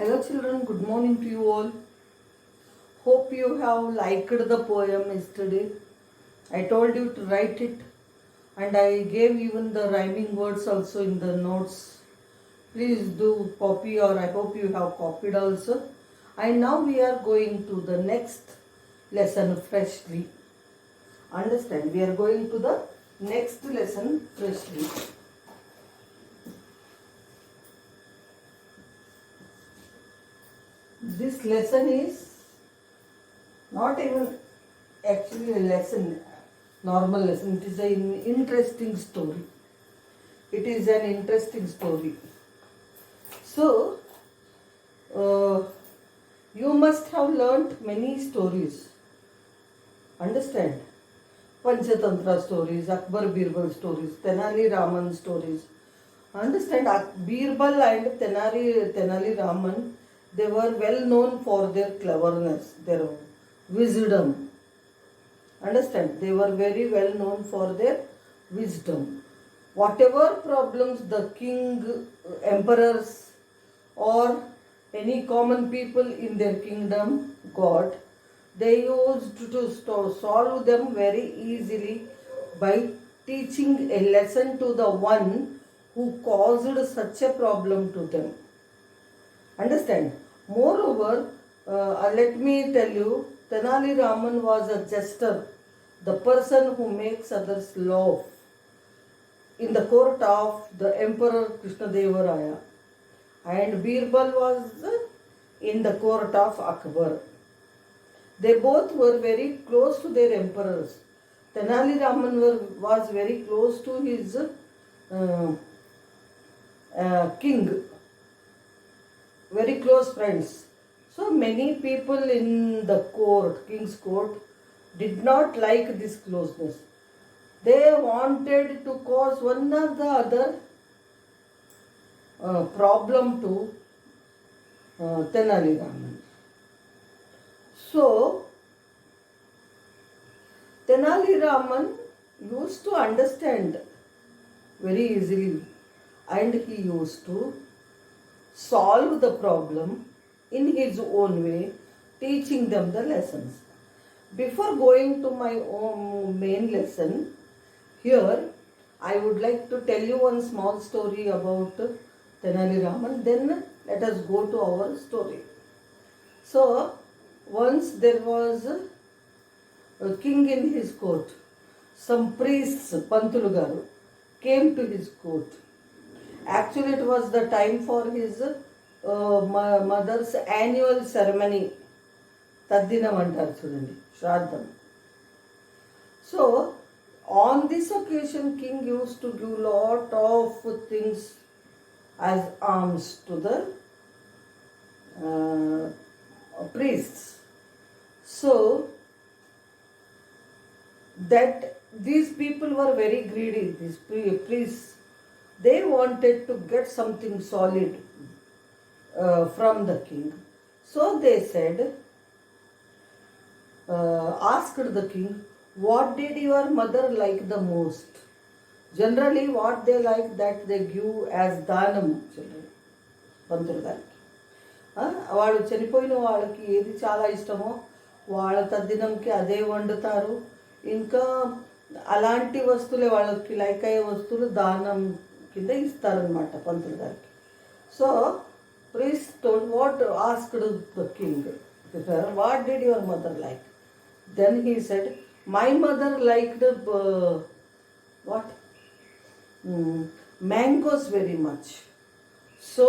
Hello children, good morning to you all. Hope you have liked the poem yesterday. I told you to write it and I gave even the rhyming words also in the notes. Please do copy, or I hope you have copied also. And now we are going to the next lesson freshly. Understand? We are going to the next lesson freshly. This lesson is not even actually a lesson, normal lesson. It is an interesting story. It is an interesting story. So, you must have learnt many stories. Understand? Panchatantra stories, Akbar Birbal stories, Tenali Raman stories. Understand? Birbal and Tenali Raman, they were well known for their cleverness, their wisdom. Understand? They were very well known for their wisdom. Whatever problems the king, emperors, or any common people in their kingdom got, they used to solve them very easily by teaching a lesson to the one who caused such a problem to them. Understand? Moreover, let me tell you, Tenali Raman was a jester, the person who makes others laugh, in the court of the Emperor Krishnadeva Raya. And Birbal was in the court of Akbar. They both were very close to their emperors. Tenali Raman was very close to his king, very close friends. So many people in the court, king's court, did not like this closeness. They wanted to cause one or the other problem to Tenali Raman. So, Tenali Raman used to understand very easily, and he used to solve the problem in his own way, teaching them the lessons. Before going to my own main lesson, here I would like to tell you one small story about Tenali Raman. Then let us go to our story. So, once there was a king in his court. Some priests, Pantulu Garu, came to his court. Actually, it was the time for his mother's annual ceremony. Taddinam antaru chudandi, Shraddham. So, on this occasion, king used to give lot of things as alms to the priests. So, that these people were very greedy, these priests. They wanted to get something solid from the king. So they said, asked the king, what did your mother like the most? Generally, what they like, that they give as dhanam, children. పంతులు గారికి వాళ్ళు చనిపోయిన వాళ్ళకి ఏది చాలా ఇష్టమో వాళ్ళ తద్దినంకి అదే వండుతారు. ఇంకా అలాంటి వస్తువులే వాళ్ళకి లైక్ అయ్యే వస్తువులు దానం కింద ఇస్తారనమాట పంతులు గారికి. So priest told, what asked the king, what did your mother like? Then he said, my mother liked what? Mangoes very much. So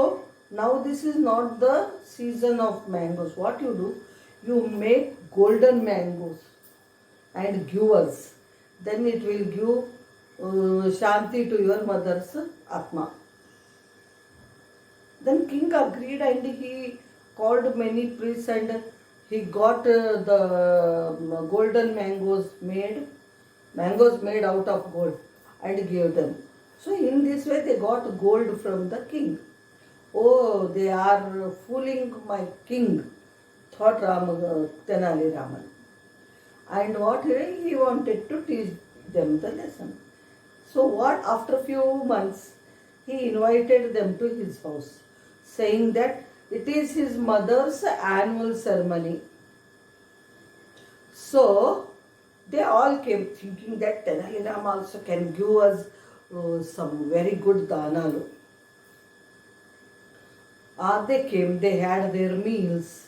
now this is not the season of mangoes. What you do? You make golden mangoes and give us. Then it will give Shanti to your mother's Atma. Then king agreed, and he called many priests, and he got the golden mangoes made out of gold, and gave them. So in this way they got gold from the king. Oh, they are fooling my king, thought Tenali Raman. And what he wanted to teach them the lesson. So what, after few months, he invited them to his house, saying that It is his mother's annual ceremony. So they all came thinking that Tenali Rama also can give us some very good danalu. They came, they had their meals,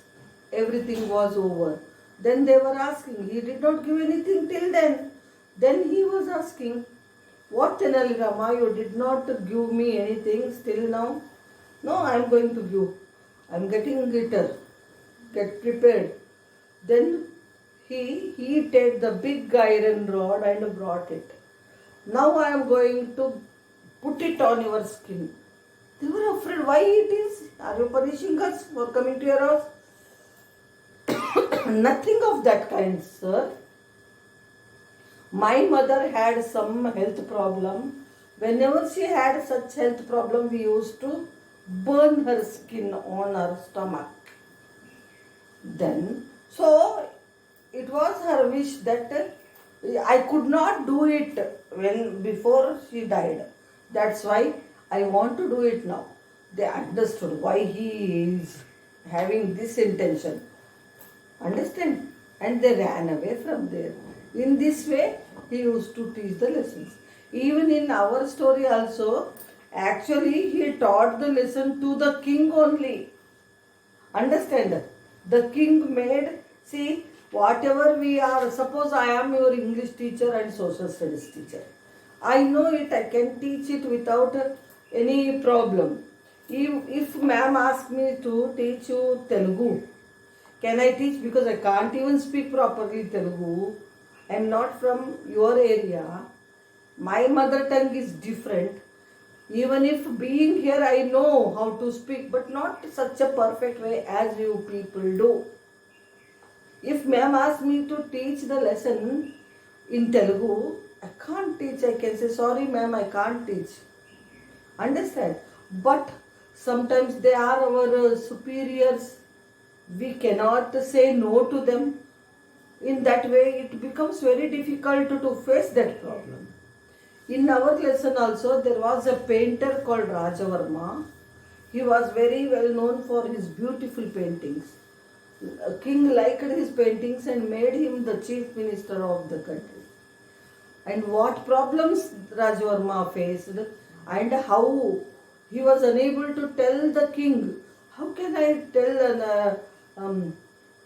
everything was over. Then they were asking, he did not give anything till then. Then he was asking, what Tenali Rama, you did not give me anything still now? No, I am going to give. I am getting glitter. Get prepared. Then he take the big iron rod and brought it. Now I am going to put it on your skin. They were afraid. Why it is? Are you punishing us for coming to your house? Nothing of that kind, sir. My mother had some health problem. Whenever she had such health problem, we used to burn her skin on her stomach. Then, so it was her wish that I could not do it when before she died. That's why I want to do it now. They understood why he is having this intention. Understand? And they ran away from there. In this way, he used to teach the lessons. Even in our story also, actually he taught the lesson to the king only. Understand? The king made, see, whatever we are, suppose I am your English teacher and social studies teacher. I know it, I can teach it without any problem. If ma'am asks me to teach you Telugu, can I teach? Because I can't even speak properly Telugu. I am not from your area. My mother tongue is different. Even if being here I know how to speak, but not such a perfect way as you people do. If ma'am asks me to teach the lesson in Telugu, I can't teach. I can say, sorry ma'am, I can't teach. Understand? But sometimes they are our superiors. We cannot say no to them. In that way, it becomes very difficult to face that problem. In our lesson also, there was a painter called Rajavarma. He was very well known for his beautiful paintings. A king liked his paintings and made him the chief minister of the country. And what problems Rajavarma faced and how he was unable to tell the king. How can I tell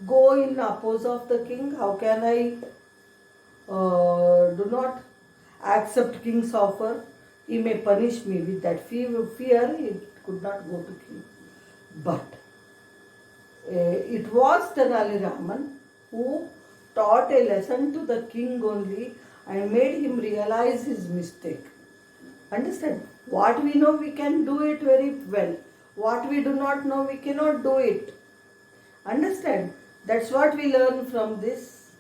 go in oppose of the king? How can I do not accept king's offer? He may punish me. With that fear he could not go to king. But it was Tenali Raman who taught a lesson to the king only and made him realize his mistake. Understand? What we know, we can do it very well. What we do not know, we cannot do it. Understand? That's what we learn from this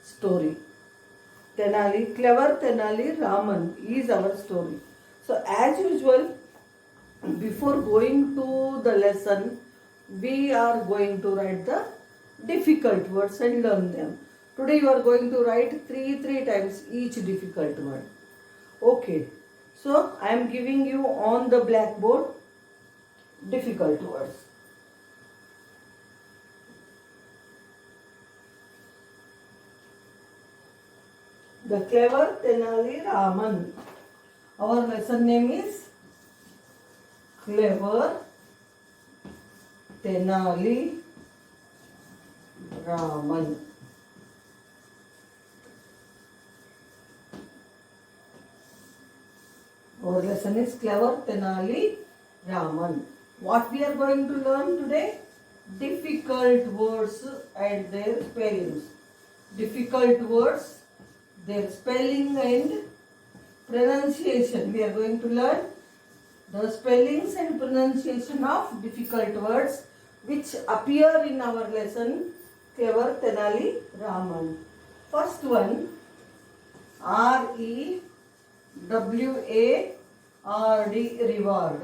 story. Tenali, clever Tenali Raman is our story. So as usual, before going to the lesson, we are going to write the difficult words and learn them. Today you are going to write three times each difficult word. Okay. So I am giving you on the blackboard difficult words. The clever Tenali Raman. Our lesson name is Clever Tenali Raman. Our lesson is Clever Tenali Raman. What we are going to learn today? Difficult words and their spellings. Difficult words, their spelling and pronunciation. We are going to learn the spellings and pronunciation of difficult words which appear in our lesson Clever Tenali Raman. First one, R-E-W-A-R-D, reward.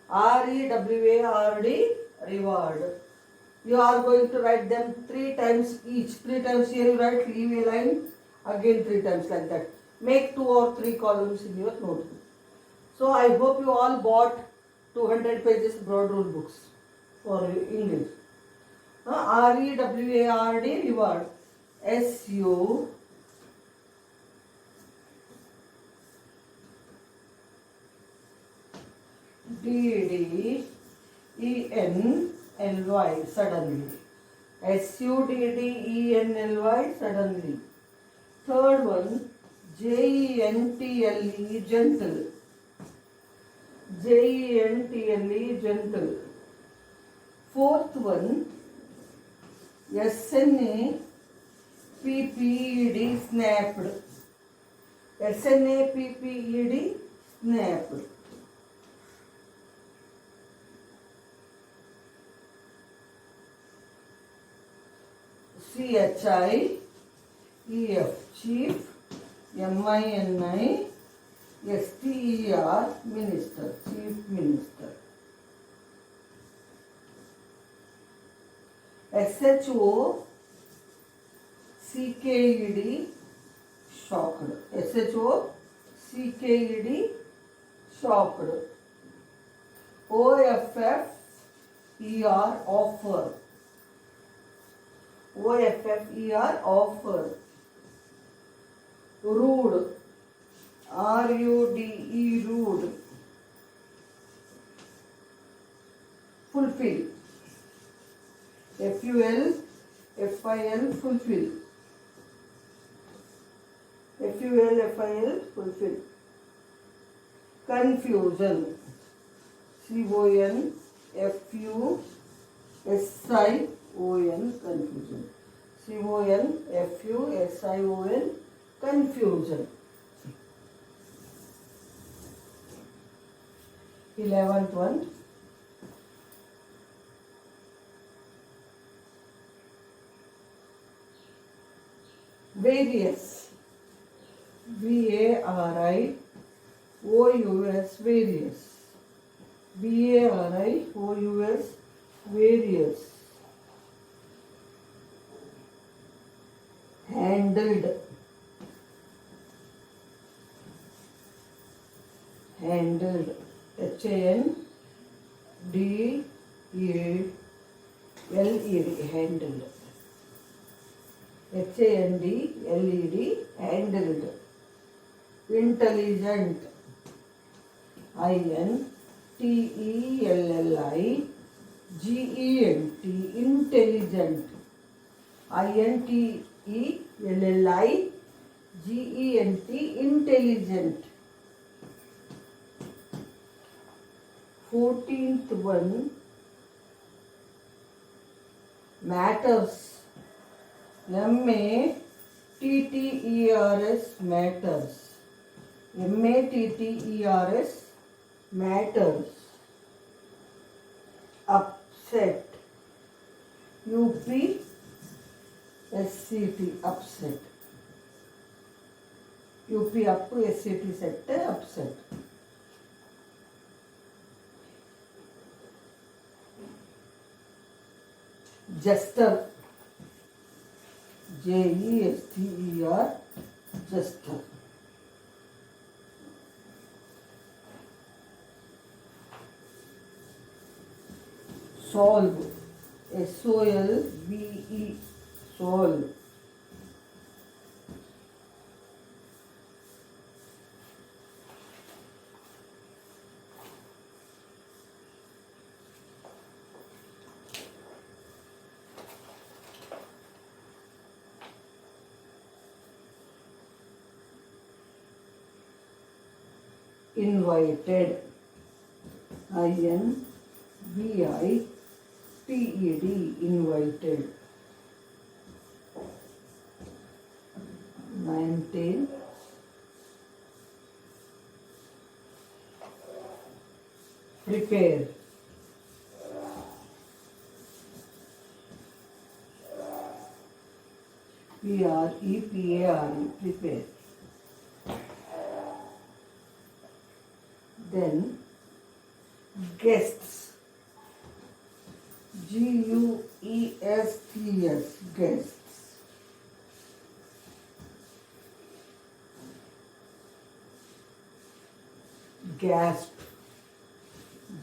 R-E-W-A-R-D, reward. You are going to write them 3 times each. 3 times here you write, leave a line, again 3 times like that. Make 2 or 3 columns in your notebook. So I hope you all bought 200 pages broad rule books. for English. REWARD, reward. SU DDENLY, suddenly. SUDDENLY, suddenly. Third one, GENTLE, gentle. GENTLE, gentle. Fourth one, SNAPPED, snapped. SNAPPED, snapped. CHIEF, chief. MINISTER, minister, chief minister. SHOCKED, shocked. SHOCKED, shocked. OFFER, offer. OFFER, offer. Rude, RUDE, rude. Fulfill, FUL, FIL, fulfill. FUL, FIL, fulfill. Confusion, CONFUSION, confusion. CONFUSION, confusion. 11th one, various. VARIOUS, various. VARIOUS, various. Handled, handled. HANDLED, handled. HANDLED, handled. Intelligent, INTELLIGENT, intelligent. INTELLIGENT, intelligent. 14th one, matters. MATTERS, matters. MATTERS, matters. Upset, UPSCT, upset. UPSCT, set, upset. Jester, JESTER, jester. Solve, SOLVE, solve. Invited, INVITED, invited. 19, prepare. PREPARE, prepare. Then guests, GUESTS, guests. Gasp,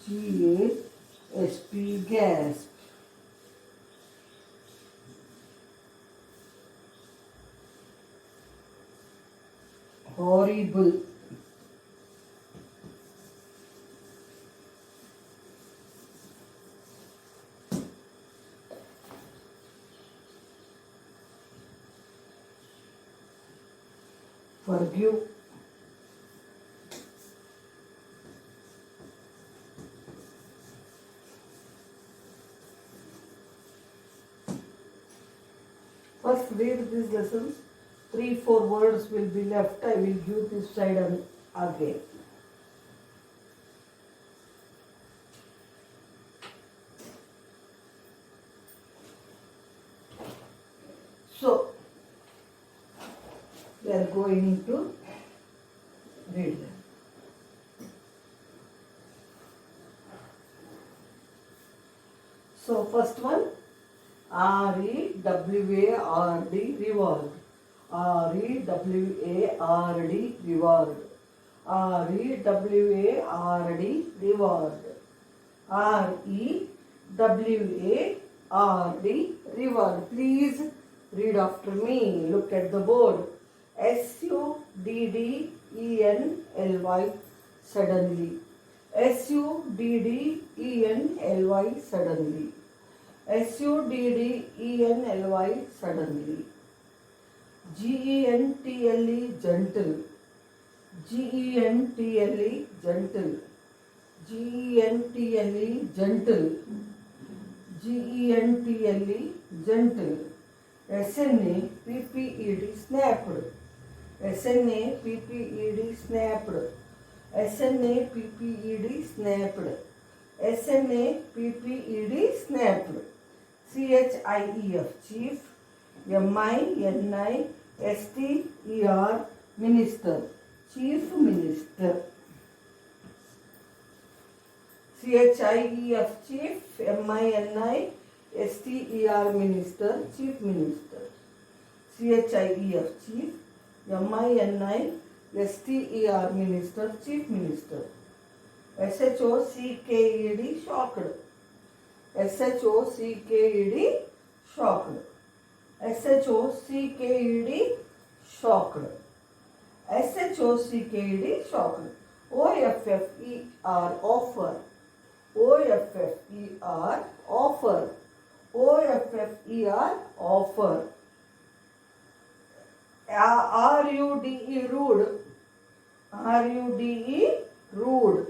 GASP, SP gasp. Horrible. Forgive. First read these lessons. 3-4 words will be left. I will give this side and again. So, we are going to read them. So, first one, REWARD, reward. REWARD, reward. REWARD, reward. REWARD, reward. Please read after me. Look at the board. SUDDENLY, suddenly. SUDDENLY, suddenly. SUDDENLY, suddenly. GENTLE, gentle. GENTLE, gentle. GENTLE, gentle. GENTLE, gentle. SNAPPED, snapped. SNAPPED, snapped. SNAPPED, snapped. SNAPPED, snapped. CHIEF, chief. MINISTER, minister. Chief minister. CHIEF, chief. MINISTER, minister. Chief minister. CHIEF, chief. MINISTER, minister. Chief minister. SHOCKED, shocked. SHOCKED, shocked. SHOCKED, shocked. SHOCKED, shocked. OFFER, offer. OFFER, offer. OFFER, offer. RUDE, rude. RUDE, rude.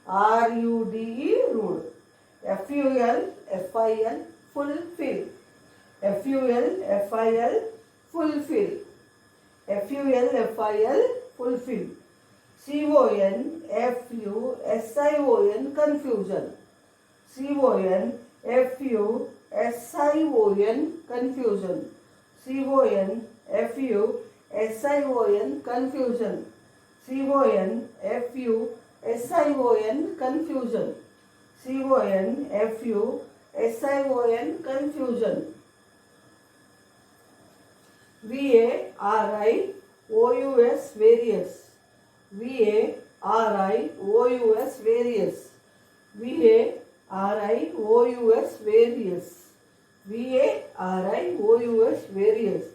RUDE, rude. FUL, FIL, fulfill. FUL, FIL, fulfill. FUL, FIL, fulfill. CON, FU, SION, confusion. CON, FU, SION, confusion. CON, FU, SION, confusion. CON, FU, SION, confusion. CON, FU, SION, confusion. VARIOUS, various. VARIOUS, various. VARIOUS, various. VARIOUS, various.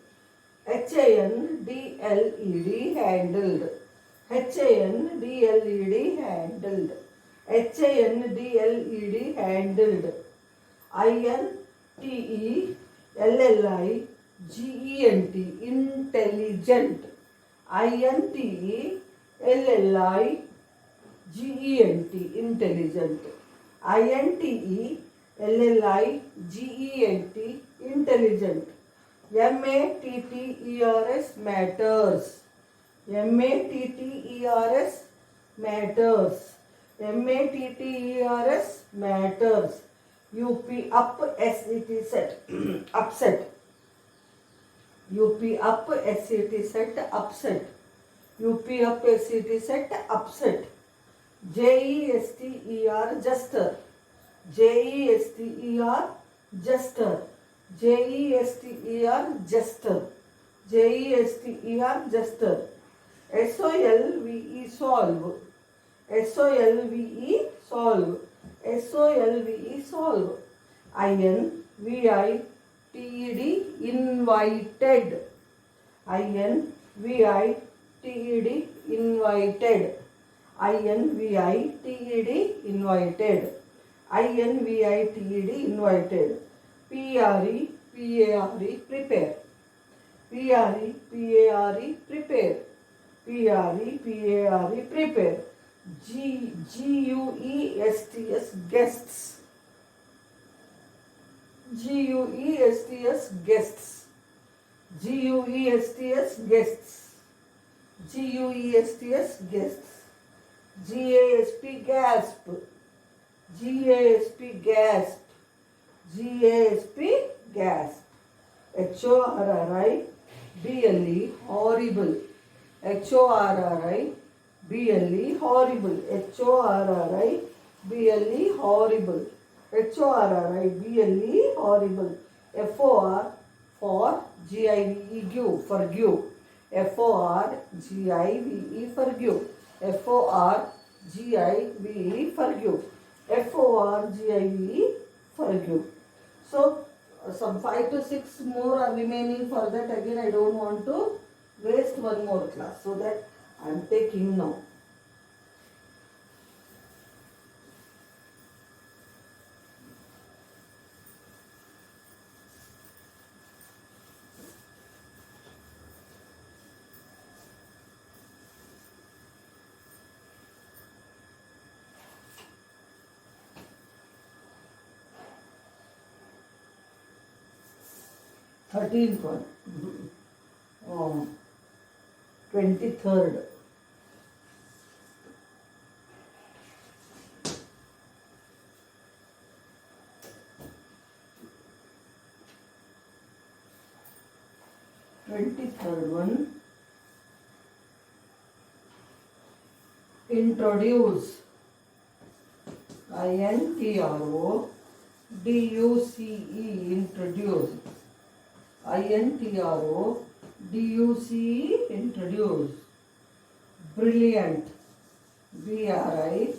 HANDLED, handled. HANDLED, handled. HANDLED, handled. INTELLIGENT, intelligent. INTELLIGENT, intelligent. INTELLIGENT, intelligent. MATTERS, matters. MATTERS, matters. MATTERS, matters. UP, up, SET, set. Upset. UP, up, SET, set, upset. UP, up, SET, set, upset. JESTER, jester. JESTER, jester. JESTER, jester. JESTER, jester. SOLVE, solve. SOLVE, solve. SOLVE, solve. INVITED, invited. INVITED, invited. INVITED, invited. INVITED, invited. PRE, PARE, prepare. PRE, PARE, prepare. PRE, PARE, prepare. GUESTS, guests. GUESTS, guests. GUESTS, guests. GUESTS, guests. GASP, gasp. GASP, gasp. GASP, gasp. HORRI, BLE, horrible. HORRI, BLE, horrible. HORRI, BLE, horrible. HORRI, BLE, horrible. FOR, for GIVE, give, forgive. FOR, GIVE, forgive. FOR, GIVE, forgive. FOR, GIVE, forgive. So, some 5 to 6 more are remaining. For that, again, I don't want to waste one more class. So that I am taking now. Thirteenth one. 23rd. One. Introduce. INTRODUCE, introduce. INTRODUCE, introduce. Brilliant. BRILLIANT.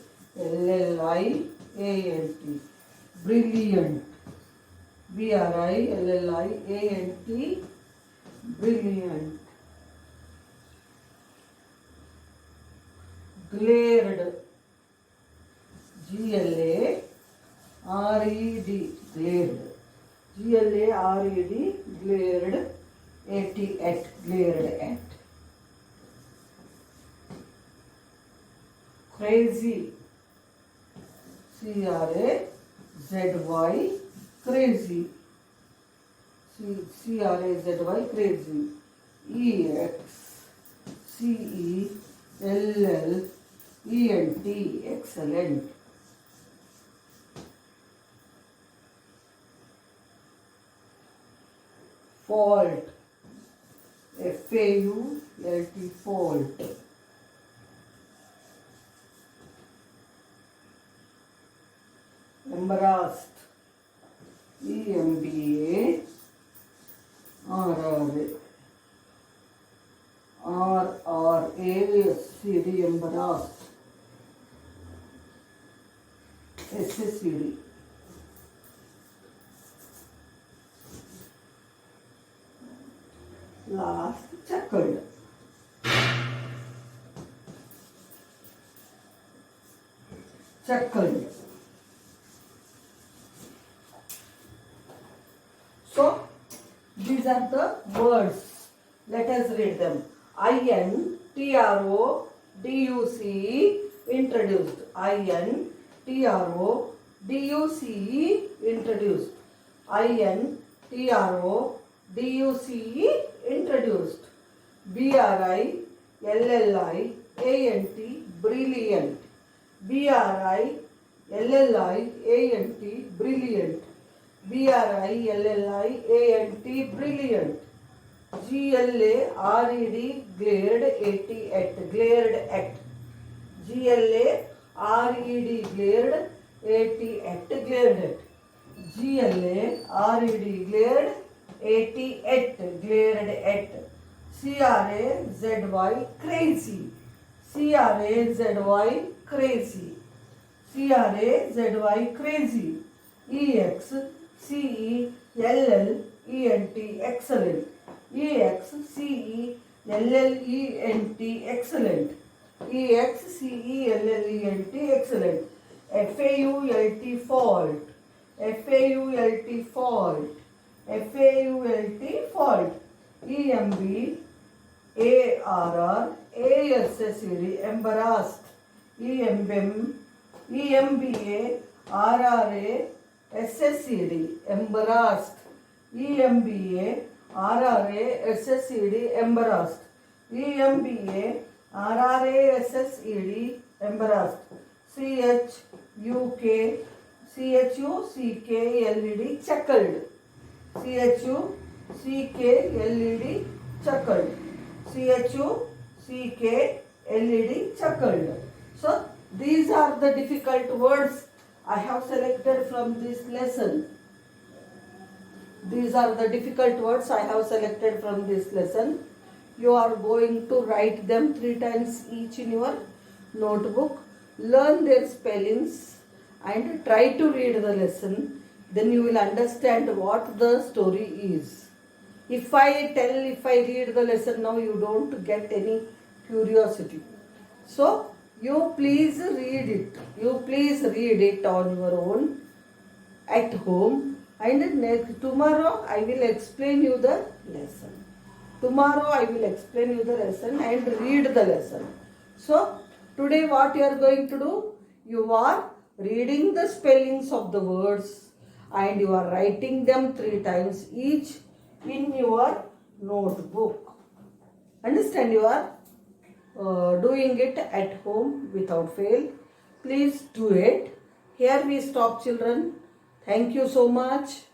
Brilliant. BRILLIANT. Brilliant. Glared. GLARED, glared. GLARED, glared. AT, glared at. Crazy. CRAZY, crazy. CRAZY, crazy. EXCELLENT, excellent. Fault. FAULT, fault. Embarrassed. EMBARRASSED, embarrassed. SSCD. Last, chuckled. Chuckled. So, these are the words. Let us read them. INTRODUCE, introduced. INTRODUCE, introduced. INTRODUCE, introduced. BRILLIANT, brilliant. BRILLIANT, brilliant. BRILLIANT, brilliant. GLARED, glared. AT, glared at. GLARED, glared. AT, glared at. GLARED, glared. AT, glared at. CRAZY, crazy. CRAZY, crazy. CRAZY, crazy. EXCELLENT, excellent. EXCELLENT, excellent. EXCELLENT, excellent. FAULT, fault. FAULT, fault. FAULT, fault. EMB ARR ASSED, embarrassed. EMBA RRA SSED, embarrassed. EMBA RRA SSED, embarrassed. EMBA RRA SSED, embarrassed. CHUCKLED, chuckled. CHUCKLED, chuckled. CHUCKLED, chuckled. So these are the difficult words I have selected from this lesson. These are the difficult words I have selected from this lesson. You are going to write them 3 times each in your notebook. Learn their spellings and try to read the lesson. Then you will understand what the story is. If I read the lesson now, you don't get any curiosity. So you please read it. You please read it on your own at home. And tomorrow I will explain you the lesson. Tomorrow I will explain you the lesson and read the lesson. So today what you are going to do? You are reading the spellings of the words and you are writing them 3 times each in your notebook. Understand? You are doing it at home without fail. Please do it. Here we stop, children. Thank you so much.